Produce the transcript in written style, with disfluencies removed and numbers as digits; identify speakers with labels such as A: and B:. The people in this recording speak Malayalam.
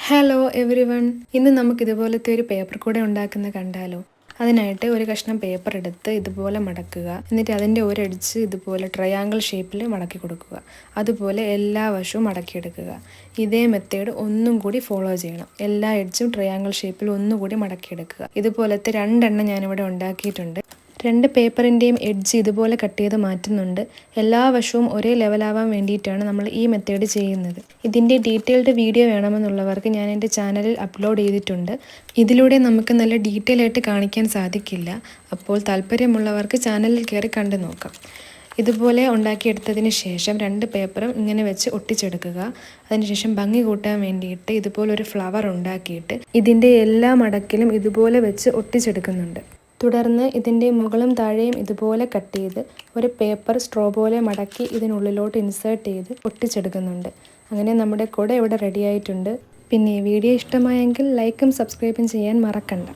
A: ഹലോ എവരി വൺ, ഇന്ന് നമുക്ക് ഇതുപോലത്തെ ഒരു പേപ്പർ കൂടെ ഉണ്ടാക്കുന്ന കണ്ടാലോ. അതിനായിട്ട് ഒരു കഷ്ണം പേപ്പർ എടുത്ത് ഇതുപോലെ മടക്കുക. എന്നിട്ട് അതിൻ്റെ ഒരടിച്ച് ഇതുപോലെ ട്രയാങ്കിൾ ഷേപ്പിൽ മടക്കി കൊടുക്കുക. അതുപോലെ എല്ലാ വശവും മടക്കിയെടുക്കുക. ഇതേ മെത്തേഡ് ഒന്നും കൂടി ഫോളോ ചെയ്യണം. എല്ലാ എഡ്ജും ട്രയാങ്കിൾ ഷേപ്പിൽ ഒന്നുകൂടി മടക്കിയെടുക്കുക. ഇതുപോലത്തെ 2 എണ്ണം ഞാനിവിടെ ഉണ്ടാക്കിയിട്ടുണ്ട്. 2 പേപ്പറിൻ്റെയും എഡ്ജ് ഇതുപോലെ കട്ട് ചെയ്ത് മാറ്റുന്നുണ്ട്. എല്ലാ വശവും ഒരേ ലെവലാവാൻ വേണ്ടിയിട്ടാണ് നമ്മൾ ഈ മെത്തേഡ് ചെയ്യുന്നത്. ഇതിൻ്റെ ഡീറ്റെയിൽഡ് വീഡിയോ വേണമെന്നുള്ളവർക്ക് ഞാൻ എൻ്റെ ചാനലിൽ അപ്ലോഡ് ചെയ്തിട്ടുണ്ട്. ഇതിലൂടെ നമുക്ക് നല്ല ഡീറ്റെയിൽ ആയിട്ട് കാണിക്കാൻ സാധിക്കില്ല. അപ്പോൾ താല്പര്യമുള്ളവർക്ക് ചാനലിൽ കയറി കണ്ടു നോക്കാം. ഇതുപോലെ ഉണ്ടാക്കിയെടുത്തതിന് ശേഷം 2 പേപ്പറും ഇങ്ങനെ വെച്ച് ഒട്ടിച്ചെടുക്കുക. അതിനുശേഷം ഭംഗി കൂട്ടാൻ വേണ്ടിയിട്ട് ഇതുപോലൊരു ഫ്ലവർ ഉണ്ടാക്കിയിട്ട് ഇതിൻ്റെ എല്ലാ മടക്കിലും ഇതുപോലെ വെച്ച് ഒട്ടിച്ചെടുക്കുന്നുണ്ട്. തുടർന്ന് ഇതിൻ്റെ മുകളും താഴെയും ഇതുപോലെ കട്ട് ചെയ്ത് ഒരു പേപ്പർ സ്ട്രോ പോലെ മടക്കി ഇതിനുള്ളിലോട്ട് ഇൻസേർട്ട് ചെയ്ത് ഒട്ടിച്ചെടുക്കുന്നുണ്ട്. അങ്ങനെ നമ്മുടെ കുട ഇവിടെ റെഡി ആയിട്ടുണ്ട്. പിന്നെ വീഡിയോ ഇഷ്ടമായെങ്കിൽ ലൈക്കും സബ്സ്ക്രൈബും ചെയ്യാൻ മറക്കണ്ട.